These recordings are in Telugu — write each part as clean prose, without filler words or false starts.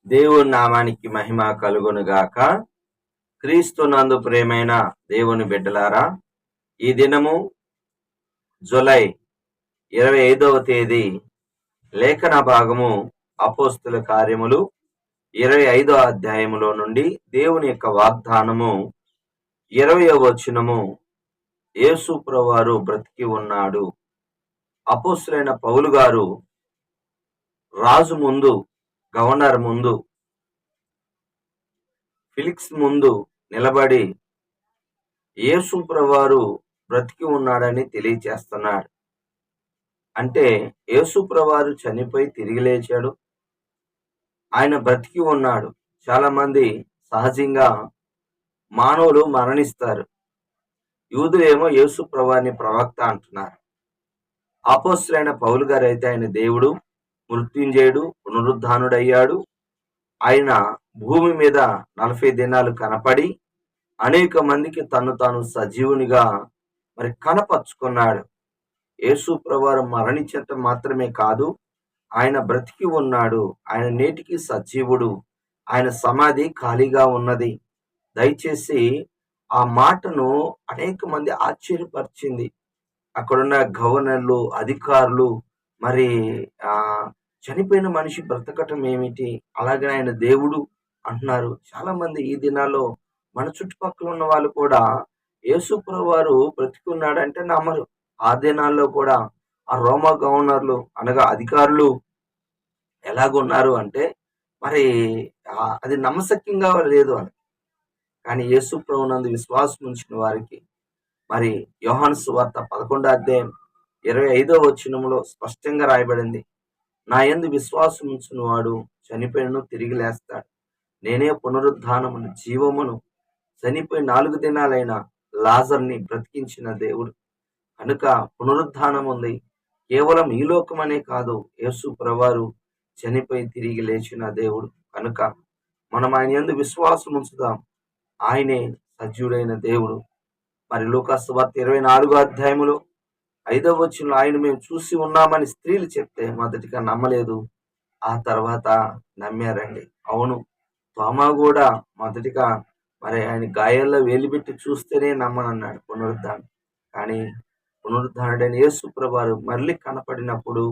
దేవుని నామానికి మహిమ కలుగును గాక. క్రీస్తు నందు ప్రేమైన దేవుని బిడ్డలారా, ఈ దినము జూలై 25వ తేదీ లేఖన భాగము అపోస్తుల కార్యములు 25వ అధ్యాయములో నుండి దేవుని యొక్క వాగ్దానము 20వ వచనము. యేసు ప్రభువారు బ్రతికి ఉన్నాడు. అపోస్తులైన పౌలు గారు రాజు ముందు, గవర్నర్ ముందు, ఫిలిక్స్ ముందు నిలబడి యేసు ప్రభువారు బ్రతికి ఉన్నాడని తెలియచేస్తున్నాడు. అంటే యేసు ప్రభువారు చనిపోయి తిరిగి లేచాడు, ఆయన బ్రతికి ఉన్నాడు. చాలా మంది సహజంగా మానవులు మరణిస్తారు. యూదులేమో యేసు ప్రభువారిని ప్రవక్త అంటున్నారు. అపోస్తులైన పౌలు గారు అయితే ఆయన దేవుడు, మృత్యుంజయుడు, పునరుద్ధానుడయ్యాడు. ఆయన భూమి మీద 40 దినాలు కనపడి అనేక మందికి తను తాను సజీవునిగా కనపరుచుకున్నాడు. యేసు ప్రభువారు మరణించటం మాత్రమే కాదు, ఆయన బ్రతికి ఉన్నాడు. ఆయన నేటికి సజీవుడు. ఆయన సమాధి ఖాళీగా ఉన్నది. దయచేసి ఆ మాటను అనేక మంది ఆశ్చర్యపరిచింది. అక్కడున్న గవర్నర్లు, అధికారులు మరి చనిపోయిన మనిషి బ్రతకటం ఏమిటి, అలాగే ఆయన దేవుడు అంటున్నారు. చాలా మంది ఈ దినాల్లో మన చుట్టుపక్కల ఉన్న వాళ్ళు కూడా యేసు ప్రభువారు బ్రతికున్నాడంటే నమ్మరు. ఆ దినాల్లో కూడా ఆ రోమా గవర్నర్లు అనగా అధికారులు ఎలాగున్నారు అంటే మరి అది నమ్మశక్యంగా లేదు అని. కానీ యేసు ప్రభునందు విశ్వాసం ఉంచిన వారికి మరి యోహాను సువార్త 11వ అధ్యాయం 25వ వచనంలో స్పష్టంగా రాయబడింది, నా యందు విశ్వాసం ఉంచిన వాడు చనిపోయినను తిరిగి లేస్తాడు. నేనే పునరుద్ధానమును, జీవమును. చనిపోయి 4 దినాలైన లాజర్ని బ్రతికించిన దేవుడు. కనుక పునరుద్ధానం ఉంది. కేవలం ఈ లోకమనే కాదు, యేసు ప్రభువారు చనిపోయి తిరిగి లేచిన దేవుడు. కనుక మనం ఆయన యందు విశ్వాసం ఉంచుదాం. ఆయనే సజీవుడైన దేవుడు. మరి లూకా సువార్త 24వ అధ్యాయములో 5వ వచనంలో ఆయన మేము చూసి ఉన్నామని స్త్రీలు చెప్తే మొదటిగా నమ్మలేదు, ఆ తర్వాత నమ్మారండి. అవును, తోమా కూడా మొదటిగా మరి ఆయన గాయాల్లో వేలిపెట్టి చూస్తేనే నమ్మనన్నాడు పునరుద్ధానం. కానీ పునరుద్ధానుడైన యేసు ప్రభువారు మళ్ళీ కనపడినప్పుడు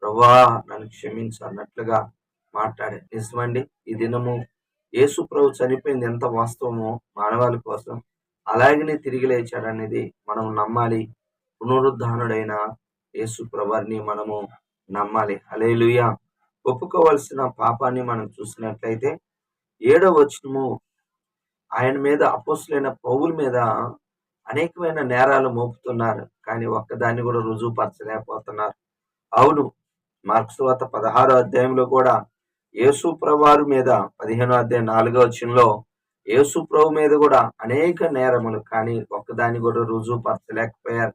ప్రభువా నన్ను క్షమించు అన్నట్లుగా మాట్లాడే. నిజమండి, ఈ దినము యేసు ప్రభు చనిపోయింది ఎంత వాస్తవమో మానవాళి కోసం, అలాగనే తిరిగి లేచాడనేది మనం నమ్మాలి. పునరుద్ధానుడైన యేసు ప్రభువారిని మనము నమ్మాలి. హల్లెలూయా. ఒప్పుకోవలసిన పాపాన్ని మనం చూసినట్లయితే 7వ వచనము, ఆయన మీద, అపోస్తులైన పౌలు మీద అనేకమైన నేరాలు మోపుతున్నారు, కానీ ఒక్కదాన్ని కూడా రుజువుపరచలేకపోతున్నారు. అవును, మార్కు సువార్త 16వ అధ్యాయంలో కూడా యేసు ప్రభువారి మీద 15వ అధ్యాయం 4వ వచనంలో యేసు ప్రభు మీద కూడా అనేక నేరములు, కానీ ఒక్కదాన్ని కూడా రుజువుపరచలేకపోయారు.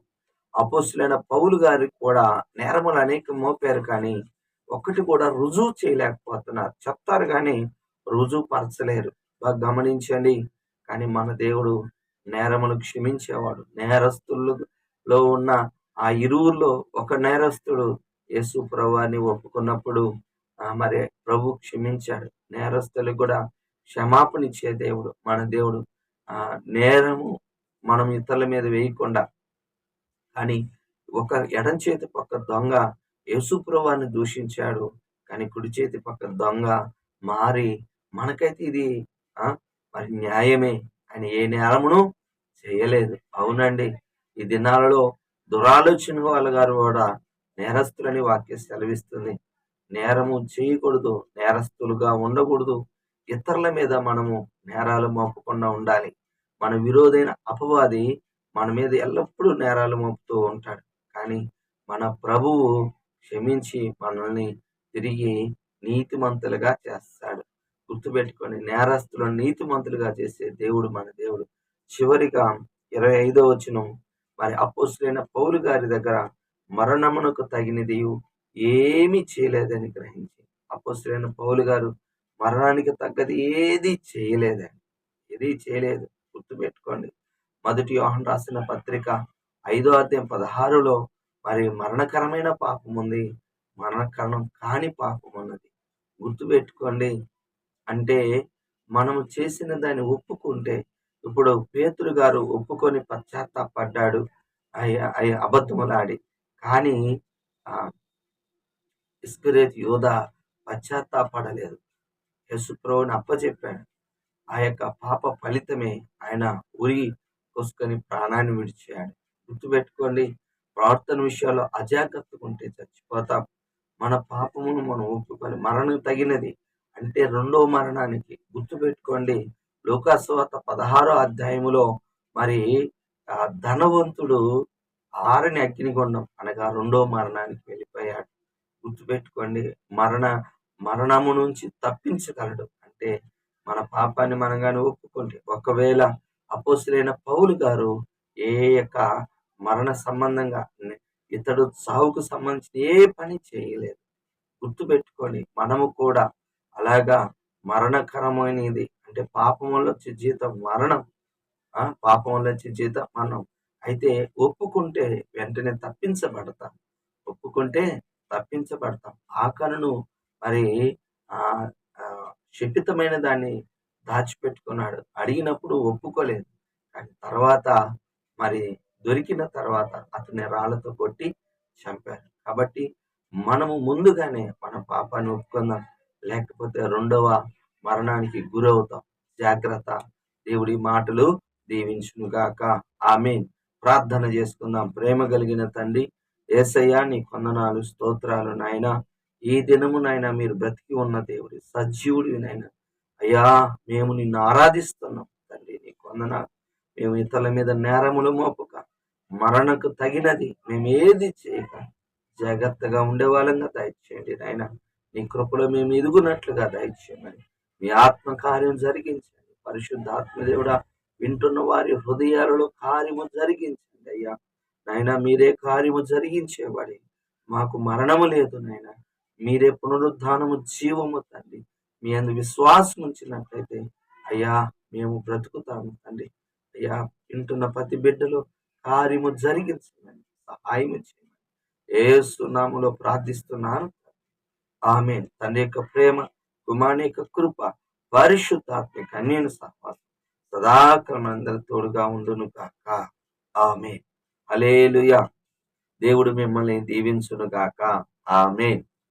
అపోస్తులైన పౌలు గారికి కూడా నేరములు అనేక మోపారు, కానీ ఒక్కటి కూడా రుజువు చేయలేకపోతున్నారు. చెప్తారు కానీ రుజువు పరచలేరు. బాగా గమనించండి. కానీ మన దేవుడు నేరములు క్షమించేవాడు. నేరస్తుల్లో ఉన్న ఆ ఇరువుల్లో ఒక నేరస్తుడు యేసు ప్రభువారిని ఒప్పుకున్నప్పుడు మరి ప్రభు క్షమించాడు. నేరస్తులకు కూడా క్షమాపణ ఇచ్చే దేవుడు మన దేవుడు. నేరము మనం ఇతరుల మీద వేయకుండా, కానీ ఒక ఎడం చేతి పక్క దొంగ యేసు ప్రభువారిని దూషించాడు, కానీ కుడి చేతి పక్క దొంగ మారి మనకైతే ఇది మరి న్యాయమే. ఆయన ఏ నేరమును చేయలేదు. అవునండి, ఈ దినాలలో దురాలోచన వాళ్ళ గారు కూడా నేరస్తులని వాక్యం సెలవిస్తుంది. నేరము చేయకూడదు, నేరస్తులుగా ఉండకూడదు. ఇతరుల మీద మనము నేరాలు మోపకుండా ఉండాలి. మన విరోధైన అపవాది మన మీద ఎల్లప్పుడూ నేరాలు మోపుతూ ఉంటాడు, కానీ మన ప్రభువు క్షమించి మనల్ని తిరిగి నీతిమంతులుగా చేస్తాడు. గుర్తుపెట్టుకొని, నేరస్తులను నీతిమంతులుగా చేసే దేవుడు మన దేవుడు. చివరిగా 25వ వచనం, మరి అపోస్తులైన పౌలు గారి దగ్గర మరణమునకు తగినది ఏమీ చేయలేదని గ్రహించి, అపోస్తులైన పౌలు గారు మరణానికి తగ్గది ఏది చేయలేదండి, ఏది చేయలేదు. గుర్తుపెట్టుకోండి, మొదటి యోహాను రాసిన పత్రిక 5వ అధ్యాయం 16లో మరి మరణకరమైన పాపం ఉంది, మరణకరణం కాని పాపం ఉన్నది. గుర్తుపెట్టుకోండి, అంటే మనము చేసిన దాన్ని ఒప్పుకుంటే, ఇప్పుడు పేతురు గారు ఒప్పుకొని పశ్చాత్తాపడ్డాడు. అబద్ధములాడి. కానీ ఆహ్, ఇస్కరియోతు యూదా పశ్చాత్తాపడలేదు. యేసుప్రభువుని అప్పజెప్పాడు. ఆ యొక్క పాప ఫలితమే ఆయన ఉరి పోసుకొని ప్రాణాన్ని విడిచాడు. గుర్తుపెట్టుకోండి, ప్రార్థన విషయాల్లో అజాగ్రత్తగా ఉంటే చచ్చిపోతాం. మన పాపమును మనం ఒప్పుకొని మరణం తగినది అంటే రెండో మరణానికి గుర్తుపెట్టుకోండి. లూకాసువార్త 16 అధ్యాయములో మరి ధనవంతుడు ఆరని అగ్నిగుండం అనగా రెండో మరణానికి వెళ్ళిపోయాడు. గుర్తుపెట్టుకోండి, మరణము నుంచి తప్పించగలడు. అంటే మన పాపాన్ని మనం గాని ఒప్పుకుంటే, ఒకవేళ అపోస్తలుడైన పౌలు గారు ఏ యొక్క మరణ సంబంధంగా ఇతడు సావుకు సంబంధించిన ఏ పని చేయలేదు. గుర్తుపెట్టుకోండి, మనము కూడా అలాగా మరణకరమైనది అంటే పాపం వల్ల వచ్చే జీతం మరణం. పాపం వల్ల వచ్చే జీతం మరణం. అయితే ఒప్పుకుంటే వెంటనే తప్పించబడతాం. ఒప్పుకుంటే తప్పించబడతాం. ఆకనును మరి ఆ శపితమైన దాన్ని దాచిపెట్టుకున్నాడు. అడిగినప్పుడు ఒప్పుకోలేదు. కానీ తర్వాత మరి దొరికిన తర్వాత అతన్ని రాళ్లతో కొట్టి చంపారు. కాబట్టి మనము ముందుగానే మన పాపాన్ని ఒప్పుకుందాం. లేకపోతే రెండవ మరణానికి గురవుతాం. జాగ్రత్త. దేవుడి మాటలు దీవించునుగాక. ఆమేన్. ప్రార్థన చేసుకుందాం. ప్రేమ కలిగిన తండ్రి, యేసయ్యా నీ కొందనాలు, స్తోత్రాలు నాయన. ఈ దినము నాయన మీరు బ్రతికి ఉన్న దేవుడి, సజీవుడివి నాయన. అయ్యా, మేము నిన్ను ఆరాధిస్తున్నాం తండ్రి. నీ కొందనాలు. మేము ఇతరుల మీద నేరములు మోపక, మరణకు తగినది మేము ఏది చేయక జాగ్రత్తగా ఉండే వాళ్ళంగా దయచేయండి నాయన. నీ కృపలో మేము ఎదుగునట్లుగా దయచేయమని మీ ఆత్మకార్యం జరిగించండి. పరిశుద్ధాత్మదేవుడా, వింటున్న వారి హృదయాలలో కార్యము జరిగించండి అయ్యా. నాయన మీరే కార్యము జరిగించేవాడి. మాకు మరణము లేదు నాయన. మీరే పునరుద్ధానము, జీవము తండ్రి. మీ అందు విశ్వాసం ఉంచినట్లయితే అయ్యా మేము బ్రతుకుతాము తండ్రి. అయ్యా, వింటున్న ప్రతి బిడ్డలో కార్యము జరిగించమని సహాయం చేయమని యేసు నామములో ప్రార్థిస్తున్నాను. ఆమేన్. తండ్రి యొక్క ప్రేమ, కుమారుని యొక్క కృప, పరిశుద్ధాత్మ కన్యను సహవాసం సదాకాలం అందరి తోడుగా ఉండును గాక. ఆమేన్. హల్లెలూయా. దేవుడు మిమ్మల్ని దీవించును గాక. ఆమేన్.